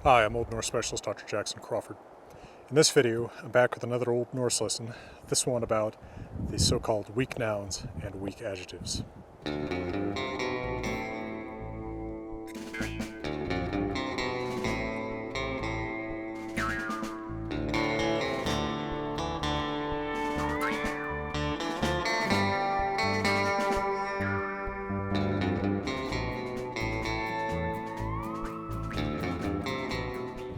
Hi, I'm Old Norse Specialist Dr. Jackson Crawford. In this video, I'm back with another Old Norse lesson, this one about the so-called weak nouns and weak adjectives.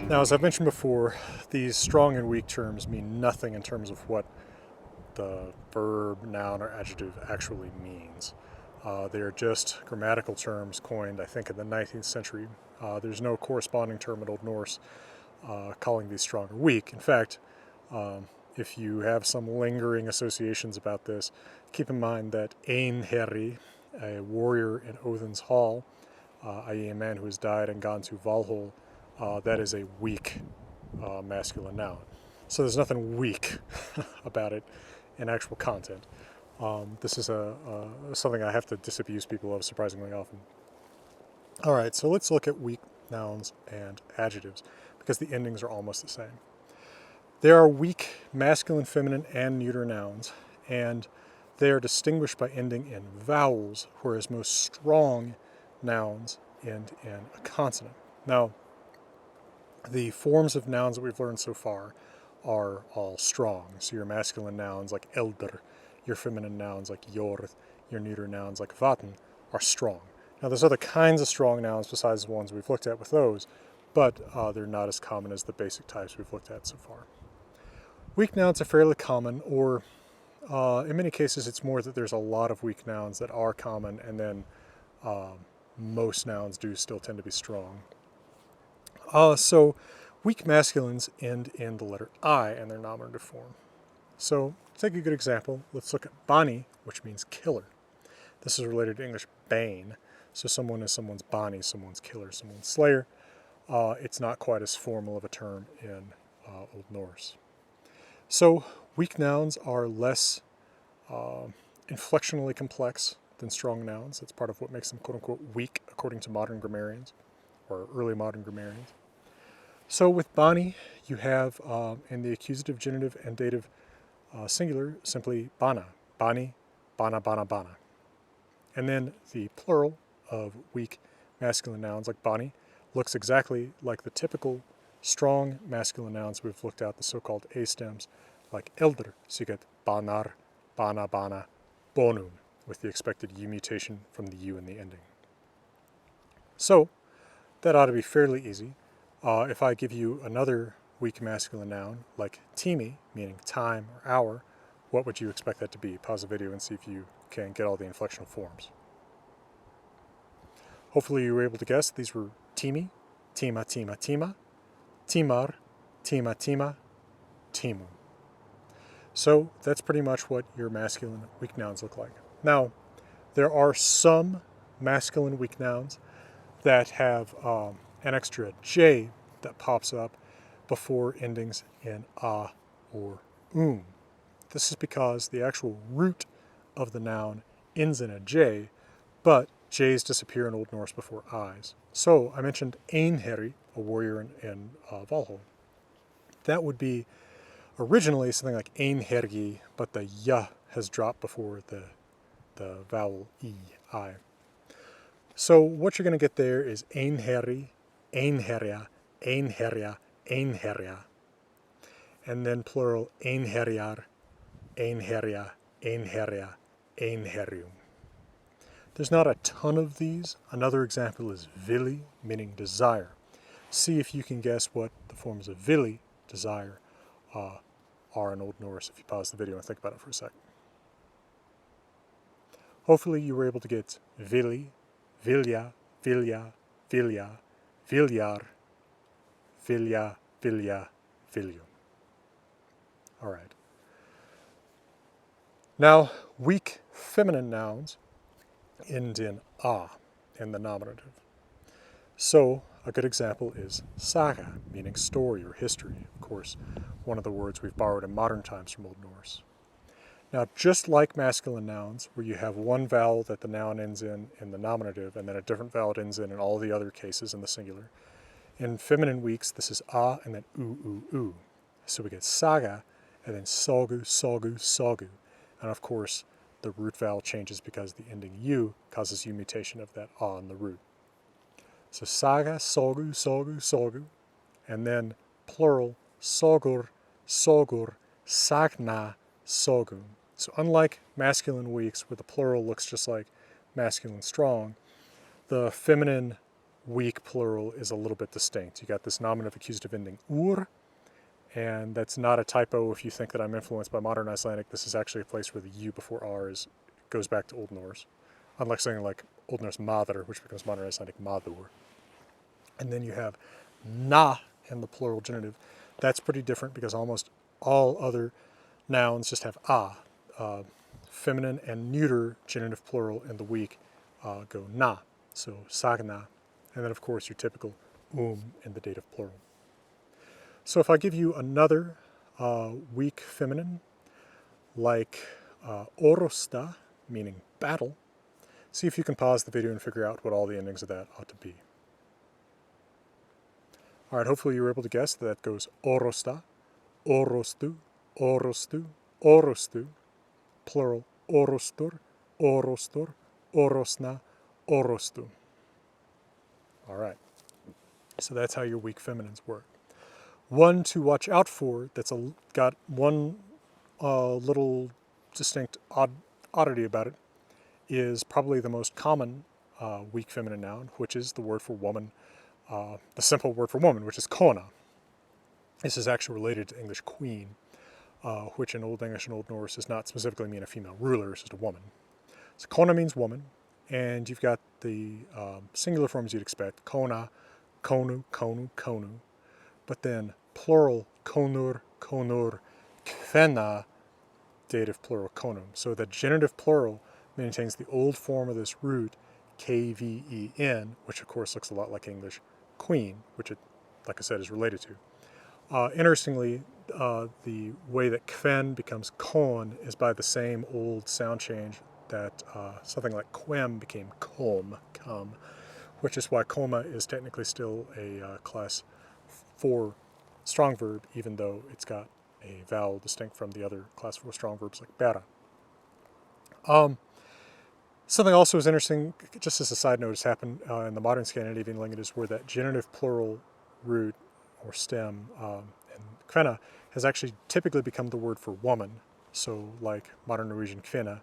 Now, as I've mentioned before, these strong and weak terms mean nothing in terms of what the verb, noun, or adjective actually means. They are just grammatical terms coined, I think, in the 19th century. There's no corresponding term in Old Norse calling these strong or weak. In fact, if you have some lingering associations about this, keep in mind that Einherji, a warrior in Odin's hall, i.e. a man who has died and gone to Valhall, that is a weak masculine noun. So there's nothing weak about it in actual content. This is something I have to disabuse people of surprisingly often. All right, so let's look at weak nouns and adjectives because the endings are almost the same. There are weak masculine, feminine, and neuter nouns, and they are distinguished by ending in vowels, whereas most strong nouns end in a consonant. Now, the forms of nouns that we've learned so far are all strong. So your masculine nouns like elder, your feminine nouns like jord, your neuter nouns like vatten are strong. Now there's other kinds of strong nouns besides the ones we've looked at with those, but they're not as common as the basic types we've looked at so far. Weak nouns are fairly common, or in many cases it's more that there's a lot of weak nouns that are common, and then most nouns do still tend to be strong. So weak masculines end in the letter I in their nominative form. So to take a good example, let's look at bani, which means killer. This is related to English bane. So someone is someone's bani, someone's killer, someone's slayer. It's not quite as formal of a term in Old Norse. So weak nouns are less inflectionally complex than strong nouns. That's part of what makes them quote-unquote weak according to modern grammarians, or early modern grammarians. So with bani, you have in the accusative, genitive, and dative singular simply bana, bani, bana, bana, bana. And then the plural of weak masculine nouns like bani looks exactly like the typical strong masculine nouns we've looked at, the so-called A stems, like elder. So you get banar, bana, bana, bonum, with the expected U mutation from the U in the ending. So that ought to be fairly easy. If I give you another weak masculine noun, like timi, meaning time or hour, what would you expect that to be? Pause the video and see if you can get all the inflectional forms. Hopefully you were able to guess. These were timi, tima, tima, tima, timar, tima, tima, timu. So that's pretty much what your masculine weak nouns look like. Now, there are some masculine weak nouns that have an extra J that pops up before endings in a or This is because the actual root of the noun ends in a J, but J's disappear in Old Norse before I's. So I mentioned Einherji, a warrior in Valhall. That would be originally something like Einherji, but the Y has dropped before the vowel E, I. So what you're going to get there is Einherji, Einherja, Einherja, Einherja. And then plural Einherjar, Einherja, Einherja, Einherjum. There's not a ton of these. Another example is vili, meaning desire. See if you can guess what the forms of vili, desire, are in Old Norse if you pause the video and think about it for a second. Hopefully you were able to get vili, vilja, vilja, vilja, viljar, vilja, vilja, viljum. All right. Now, weak feminine nouns end in a in the nominative. So a good example is saga, meaning story or history. Of course, one of the words we've borrowed in modern times from Old Norse. Now, just like masculine nouns, where you have one vowel that the noun ends in the nominative, and then a different vowel it ends in all the other cases in the singular, In feminine weeks, this is a and then u. So we get saga and then sogu, sogu, sogu. And of course, the root vowel changes because the ending u causes u mutation of that a in the root. So saga, sogu, sogu, sogu. And then plural, sogur, sogur, sagna, sogu. So unlike masculine weeks, where the plural looks just like masculine strong, the feminine weak plural is a little bit distinct. You got this nominative accusative ending ur, and that's not a typo if you think that I'm influenced by modern Icelandic. This is actually a place where the u before r goes back to Old Norse, unlike something like Old Norse maður, which becomes modern Icelandic maður. And then you have na in the plural genitive. That's pretty different because almost all other nouns just have a. Feminine and neuter genitive plural in the weak go na, so sagna. And then of course your typical in the dative plural. So if I give you another weak feminine, like orosta, meaning battle, see if you can pause the video and figure out what all the endings of that ought to be. All right, hopefully you were able to guess that goes orosta, orostu, orostu, orostu, plural orostur, orostor, orosna, orostu. All right, so that's how your weak feminines work. One to watch out for that's got one little distinct oddity about it is probably the most common weak feminine noun, which is the word for woman, the simple word for woman, which is kona. This is actually related to English queen, which in Old English and Old Norse does not specifically mean a female ruler, it's just a woman. So kona means woman, and you've got the singular forms you'd expect, kona, konu, konu, konu, but then plural, konur, konur, kvenna, dative plural, konum. So the genitive plural maintains the old form of this root, kven, which of course looks a lot like English queen, which it, like I said, is related to. Interestingly, the way that kven becomes kon is by the same old sound change that something like quem became com, which is why coma is technically still a class 4 strong verb, even though it's got a vowel distinct from the other class 4 strong verbs like bera. Something also is interesting, just as a side note, has happened in the modern Scandinavian languages where that genitive plural root or stem in kvenna has actually typically become the word for woman, so like modern Norwegian kvinna,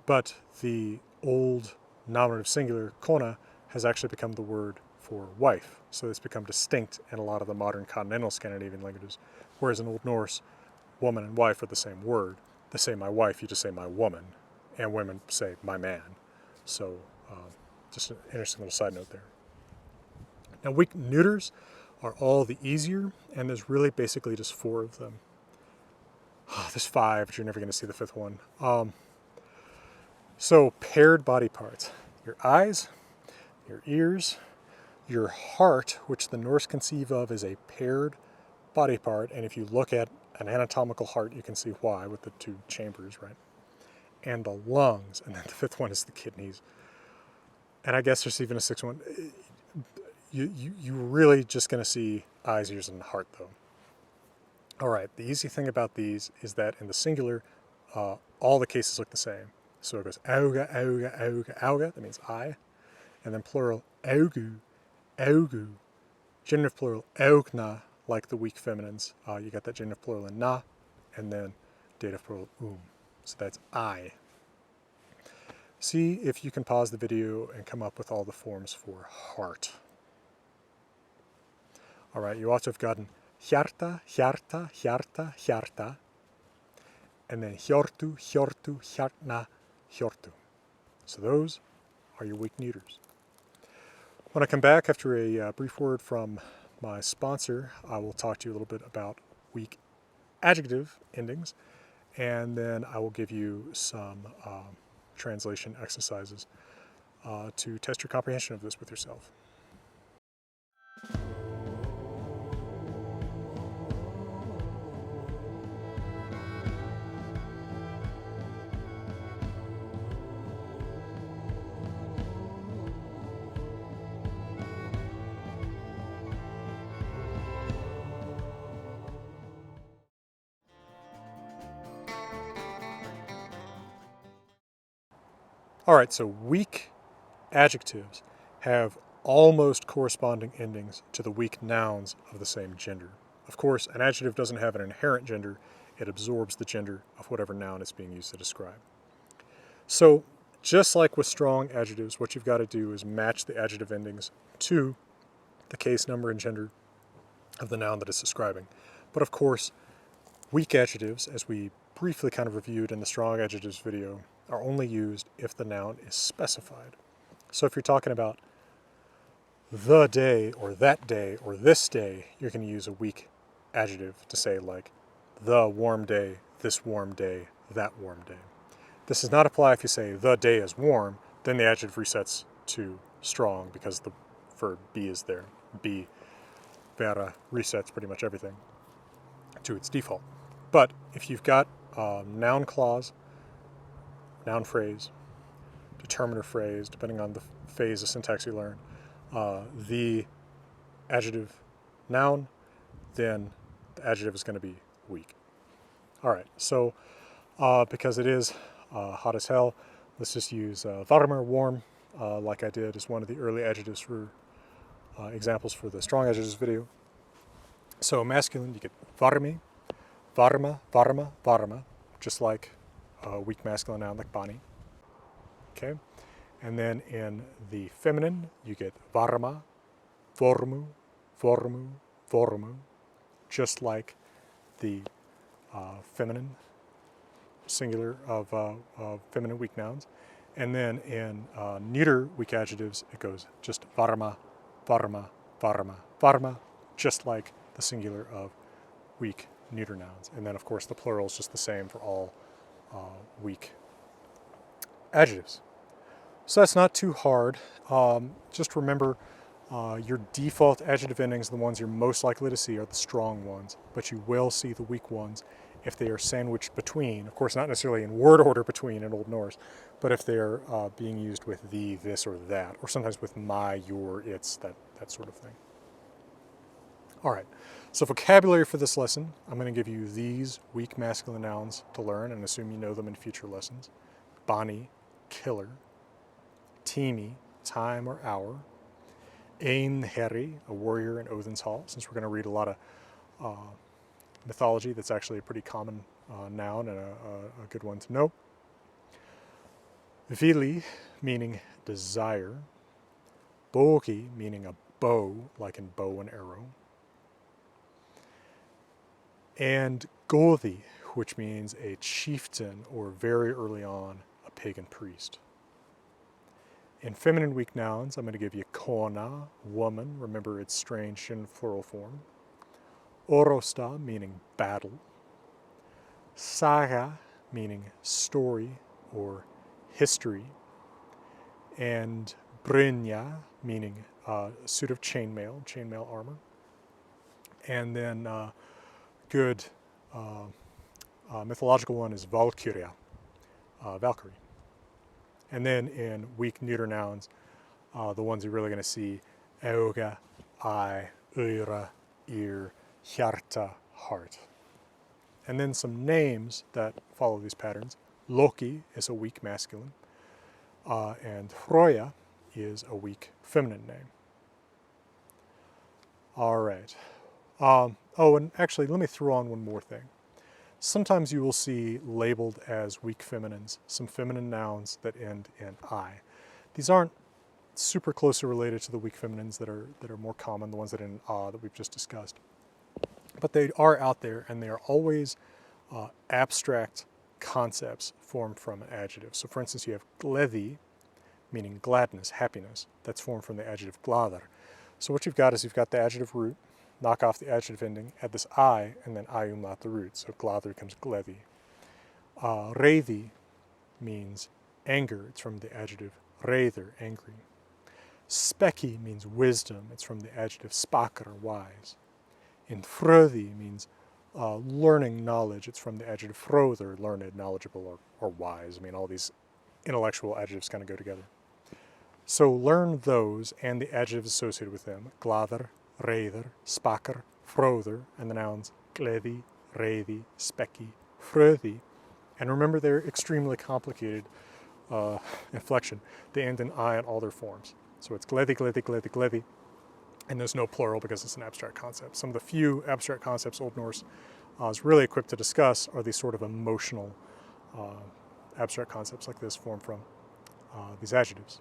but the old nominative singular kona has actually become the word for wife, so it's become distinct in a lot of the modern continental Scandinavian languages, whereas in Old Norse, woman and wife are the same word. They say my wife, you just say my woman, and women say my man. So just an interesting little side note there. Now weak neuters are all the easier, and there's really basically just 4 of them. There's 5, but you're never going to see the 5th one. So paired body parts, your eyes, your ears, your heart, which the Norse conceive of as a paired body part, and if you look at an anatomical heart, you can see why with the 2 chambers, right? And the lungs, and then the 5th one is the kidneys. And I guess there's even a 6th one. You're really just going to see eyes, ears, and heart, though. All right, the easy thing about these is that in the singular, all the cases look the same. So it goes auga, auga, auga, auga, that means eye. And then plural, augu, augu. Genitive plural, augna, like the weak feminines. You got that genitive plural in na, and then dative plural, So that's eye. See if you can pause the video and come up with all the forms for heart. All right, you also have gotten hjarta, hjarta, hjarta, hjarta, and then hjortu, hjortu, hjartna, hjortu. So those are your weak neuters. When I come back after a brief word from my sponsor, I will talk to you a little bit about weak adjective endings, and then I will give you some translation exercises to test your comprehension of this with yourself. All right, so weak adjectives have almost corresponding endings to the weak nouns of the same gender. Of course, an adjective doesn't have an inherent gender, it absorbs the gender of whatever noun it's being used to describe. So, just like with strong adjectives, what you've got to do is match the adjective endings to the case number and gender of the noun that it's describing. But of course, weak adjectives, as we briefly kind of reviewed in the strong adjectives video, are only used if the noun is specified. So if you're talking about the day or that day or this day, you're going to use a weak adjective to say like the warm day, this warm day, that warm day. This does not apply if you say the day is warm, then the adjective resets to strong because the verb be is there. Be, vera, resets pretty much everything to its default. But if you've got a noun clause, noun phrase, determiner phrase, depending on the phase of syntax you learn, the adjective noun, then the adjective is going to be weak. All right, so because it is hot as hell, let's just use varmer, warm, like I did as one of the early adjectives for examples for the strong adjectives video. So masculine, you get varmi, varma, varma, varma, just like a weak masculine noun like bani. Okay, and then in the feminine, you get varma, vormu, vormu, vormu, just like the feminine singular of feminine weak nouns. And then in neuter weak adjectives, it goes just varma, varma, varma, varma, just like the singular of weak neuter nouns. And then, of course, the plural is just the same for all weak adjectives. So that's not too hard. Just remember your default adjective endings, the ones you're most likely to see, are the strong ones, but you will see the weak ones if they are sandwiched between, of course not necessarily in word order between in Old Norse, but if they're being used with the, this, or that, or sometimes with my, your, its, that sort of thing. All right, so vocabulary for this lesson, I'm going to give you these weak masculine nouns to learn and assume you know them in future lessons. Bani, killer. Timi, time or hour. Einherji, a warrior in Odin's hall, since we're going to read a lot of mythology, that's actually a pretty common noun and a good one to know. Vili, meaning desire. Bogi, meaning a bow, like in bow and arrow. And Gothi, which means a chieftain or very early on a pagan priest. In feminine weak nouns, I'm going to give you kona, woman. Remember its strange in plural form. Orosta, meaning battle. Saga, meaning story or history. And brynja, meaning suit of chainmail armor. And then good mythological one is Valkyria, Valkyrie. And then in weak neuter nouns, the ones you're really going to see, auga, eye, öra, ear, hjarta, heart. And then some names that follow these patterns. Loki is a weak masculine, and Hroya is a weak feminine name. All right. Oh, and actually, let me throw on one more thing. Sometimes you will see labeled as weak feminines some feminine nouns that end in I. These aren't super closely related to the weak feminines that are more common, the ones that end in that we've just discussed. But they are out there, and they are always abstract concepts formed from an adjective. So for instance, you have gleði, meaning gladness, happiness. That's formed from the adjective gladar. So what you've got is you've got the adjective root, knock off the adjective ending, add this I, and then I umlaut the root. So gladar becomes gleði. Reiði means anger. It's from the adjective reiður, angry. Speki means wisdom. It's from the adjective spakar, wise. And fröði means learning, knowledge. It's from the adjective fróður, learned, knowledgeable, or wise. I mean, all these intellectual adjectives kind of go together. So learn those and the adjectives associated with them. Gladar, reiður, spakar, fróður, and the nouns gleði, reiði, speki, fröði. And remember, they're extremely complicated inflection. They end in I in all their forms. So it's gleði, gleði, gleði, gleði, and there's no plural because it's an abstract concept. Some of the few abstract concepts Old Norse is really equipped to discuss are these sort of emotional abstract concepts like this formed from these adjectives.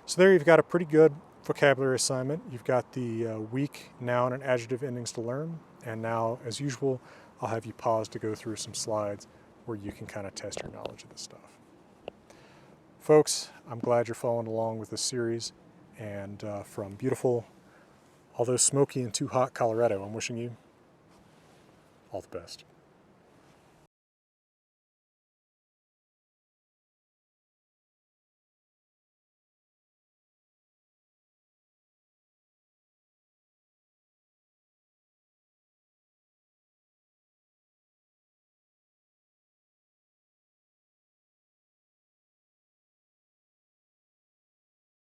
So there you've got a pretty good vocabulary assignment. You've got the weak noun and adjective endings to learn, and now, as usual, I'll have you pause to go through some slides where you can kind of test your knowledge of this stuff. Folks, I'm glad you're following along with this series, and from beautiful, although smoky and too hot Colorado, I'm wishing you all the best.